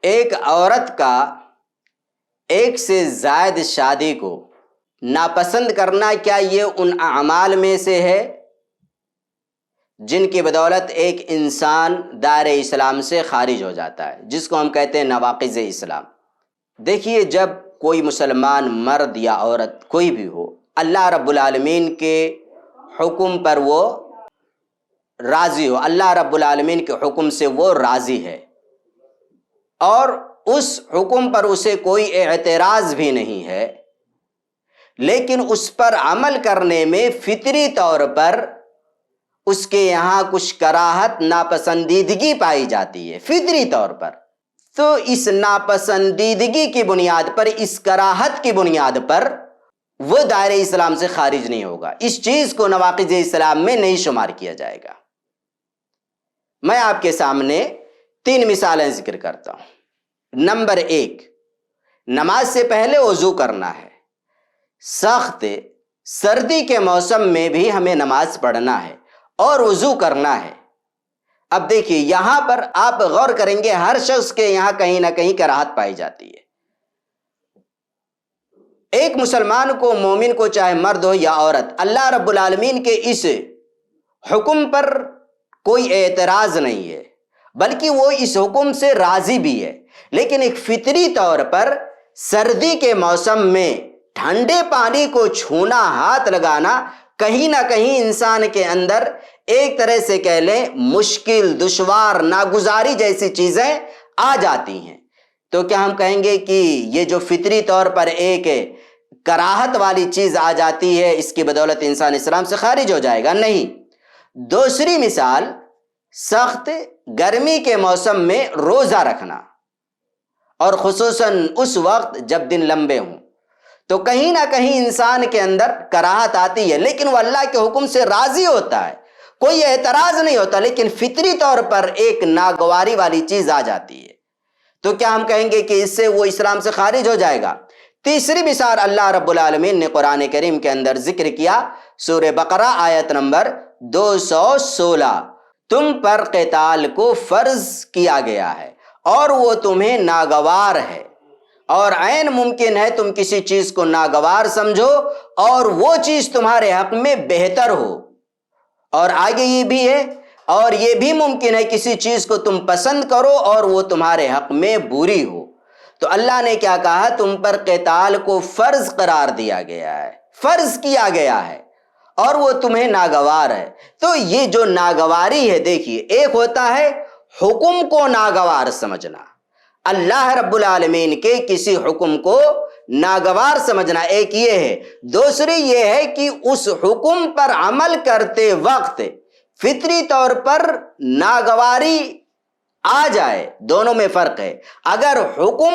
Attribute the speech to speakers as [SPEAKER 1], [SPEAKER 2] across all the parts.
[SPEAKER 1] ایک عورت کا ایک سے زائد شادی کو ناپسند کرنا، کیا یہ ان اعمال میں سے ہے جن کی بدولت ایک انسان دائرہ اسلام سے خارج ہو جاتا ہے، جس کو ہم کہتے ہیں نواقض اسلام؟ دیکھیے، جب کوئی مسلمان مرد یا عورت کوئی بھی ہو، اللہ رب العالمین کے حکم پر وہ راضی ہو، اللہ رب العالمین کے حکم سے وہ راضی ہے اور اس حکم پر اسے کوئی اعتراض بھی نہیں ہے، لیکن اس پر عمل کرنے میں فطری طور پر اس کے یہاں کچھ کراہت، ناپسندیدگی پائی جاتی ہے فطری طور پر، تو اس ناپسندیدگی کی بنیاد پر، اس کراہت کی بنیاد پر وہ دائرہ اسلام سے خارج نہیں ہوگا، اس چیز کو نواقض اسلام میں نہیں شمار کیا جائے گا۔ میں آپ کے سامنے 3 مثالیں ذکر کرتا ہوں۔ نمبر 1، نماز سے پہلے وضو کرنا ہے۔ سخت سردی کے موسم میں بھی ہمیں نماز پڑھنا ہے اور وضو کرنا ہے۔ اب دیکھیے، یہاں پر آپ غور کریں گے، ہر شخص کے یہاں کہیں نہ کہیں کراہت پائی جاتی ہے۔ ایک مسلمان کو، مومن کو، چاہے مرد ہو یا عورت، اللہ رب العالمین کے اس حکم پر کوئی اعتراض نہیں ہے، بلکہ وہ اس حکم سے راضی بھی ہے، لیکن ایک فطری طور پر سردی کے موسم میں ٹھنڈے پانی کو چھونا، ہاتھ لگانا، کہیں نہ کہیں انسان کے اندر ایک طرح سے کہہ لیں مشکل، دشوار، ناگزاری جیسی چیزیں آ جاتی ہیں۔ تو کیا ہم کہیں گے کہ یہ جو فطری طور پر ایک کراہت والی چیز آ جاتی ہے، اس کی بدولت انسان اسلام سے خارج ہو جائے گا؟ نہیں۔ دوسری مثال، سخت گرمی کے موسم میں روزہ رکھنا، اور خصوصاً اس وقت جب دن لمبے ہوں، تو کہیں نہ کہیں انسان کے اندر کراہت آتی ہے، لیکن وہ اللہ کے حکم سے راضی ہوتا ہے، کوئی اعتراض نہیں ہوتا، لیکن فطری طور پر ایک ناگواری والی چیز آ جاتی ہے، تو کیا ہم کہیں گے کہ اس سے وہ اسلام سے خارج ہو جائے گا؟ تیسری مثال اللہ رب العالمین نے قرآن کریم کے اندر ذکر کیا، سورہ بقرہ آیت نمبر 216، تم پر قتال کو فرض کیا گیا ہے اور وہ تمہیں ناگوار ہے، اور عین ممکن ہے تم کسی چیز کو ناگوار سمجھو اور وہ چیز تمہارے حق میں بہتر ہو، اور آگے یہ بھی ہے، اور یہ بھی ممکن ہے کسی چیز کو تم پسند کرو اور وہ تمہارے حق میں بری ہو۔ تو اللہ نے کیا کہا؟ تم پر قتال کو فرض قرار دیا گیا ہے، فرض کیا گیا ہے، اور وہ تمہیں ناگوار ہے۔ تو یہ جو ناگواری ہے، دیکھیے، ایک ہوتا ہے حکم کو ناگوار سمجھنا، اللہ رب العالمین کے کسی حکم کو ناگوار سمجھنا، ایک یہ ہے۔ دوسری یہ ہے کہ اس حکم پر عمل کرتے وقت فطری طور پر ناگواری آ جائے، دونوں میں فرق ہے۔ اگر حکم،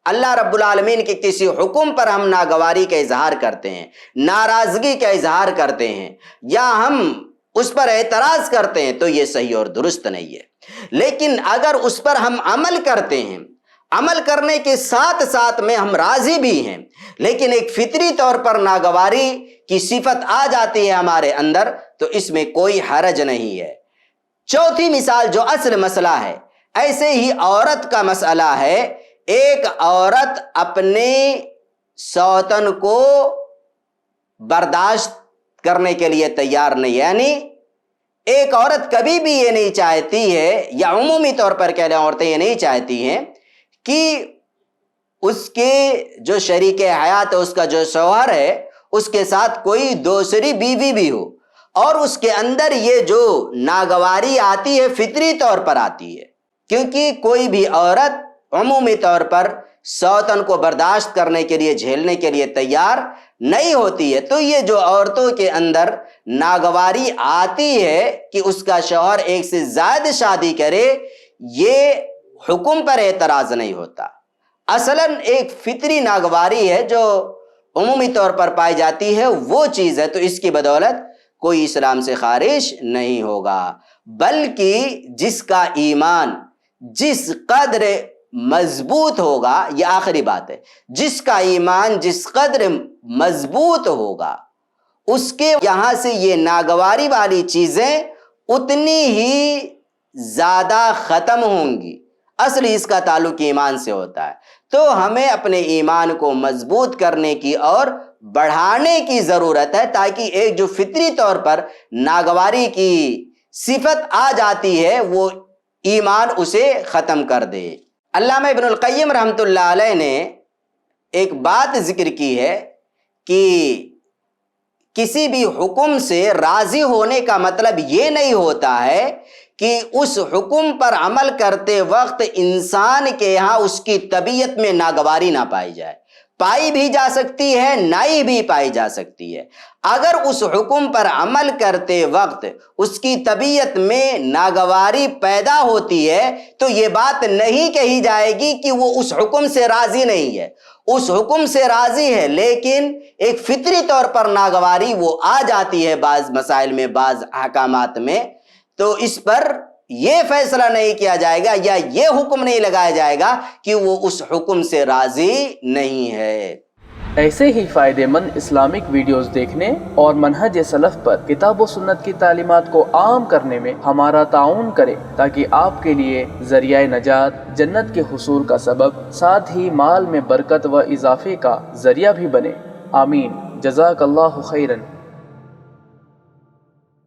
[SPEAKER 1] اللہ رب العالمین کے کسی حکم پر ہم ناگواری کا اظہار کرتے ہیں، ناراضگی کا اظہار کرتے ہیں، یا ہم اس پر اعتراض کرتے ہیں، تو یہ صحیح اور درست نہیں ہے۔ لیکن اگر اس پر ہم عمل کرتے ہیں، عمل کرنے کے ساتھ ساتھ میں ہم راضی بھی ہیں، لیکن ایک فطری طور پر ناگواری کی صفت آ جاتی ہے ہمارے اندر، تو اس میں کوئی حرج نہیں ہے۔ چوتھی مثال، جو اصل مسئلہ ہے، ایسے ہی عورت کا مسئلہ ہے۔ ایک عورت اپنے سوتن کو برداشت کرنے کے لیے تیار نہیں، یعنی ایک عورت کبھی بھی یہ نہیں چاہتی ہے، یا عمومی طور پر کہہ لیں عورتیں یہ نہیں چاہتی ہیں کہ اس کے جو شریک حیات ہے، اس کا جو شوہر ہے، اس کے ساتھ کوئی دوسری بیوی بھی ہو، اور اس کے اندر یہ جو ناگواری آتی ہے فطری طور پر آتی ہے، کیونکہ کوئی بھی عورت عمومی طور پر سوتن کو برداشت کرنے کے لیے، جھیلنے کے لیے تیار نہیں ہوتی ہے۔ تو یہ جو عورتوں کے اندر ناگواری آتی ہے کہ اس کا شوہر ایک سے زائد شادی کرے، یہ حکم پر اعتراض نہیں ہوتا، اصلاً ایک فطری ناگواری ہے جو عمومی طور پر پائی جاتی ہے، وہ چیز ہے، تو اس کی بدولت کوئی اسلام سے خارج نہیں ہوگا، بلکہ جس کا ایمان جس قدر مضبوط ہوگا، یہ آخری بات ہے، جس کا ایمان جس قدر مضبوط ہوگا، اس کے یہاں سے یہ ناگواری والی چیزیں اتنی ہی زیادہ ختم ہوں گی، اصل اس کا تعلق ایمان سے ہوتا ہے۔ تو ہمیں اپنے ایمان کو مضبوط کرنے کی اور بڑھانے کی ضرورت ہے، تاکہ ایک جو فطری طور پر ناگواری کی صفت آ جاتی ہے وہ ایمان اسے ختم کر دے۔ علامہ ابن القیم رحمۃ اللہ علیہ نے ایک بات ذکر کی ہے کہ کسی بھی حکم سے راضی ہونے کا مطلب یہ نہیں ہوتا ہے کہ اس حکم پر عمل کرتے وقت انسان کے یہاں اس کی طبیعت میں ناگواری نہ پائی جائے، پائی بھی جا سکتی ہے، نہیں بھی پائی جا سکتی ہے۔ اگر اس حکم پر عمل کرتے وقت اس کی طبیعت میں ناگواری پیدا ہوتی ہے تو یہ بات نہیں کہی جائے گی کہ وہ اس حکم سے راضی نہیں ہے، اس حکم سے راضی ہے، لیکن ایک فطری طور پر ناگواری وہ آ جاتی ہے بعض مسائل میں، بعض احکامات میں، تو اس پر یہ فیصلہ نہیں کیا جائے گا یا یہ حکم نہیں لگایا جائے گا کہ وہ اس حکم سے راضی نہیں ہے۔
[SPEAKER 2] ایسے ہی فائدہ مند اسلامک ویڈیوز دیکھنے اور منہج سلف پر کتاب و سنت کی تعلیمات کو عام کرنے میں ہمارا تعاون کریں، تاکہ آپ کے لیے ذریعہ نجات، جنت کے حصول کا سبب، ساتھ ہی مال میں برکت و اضافے کا ذریعہ بھی بنے۔ آمین۔ جزاک اللہ خیرن۔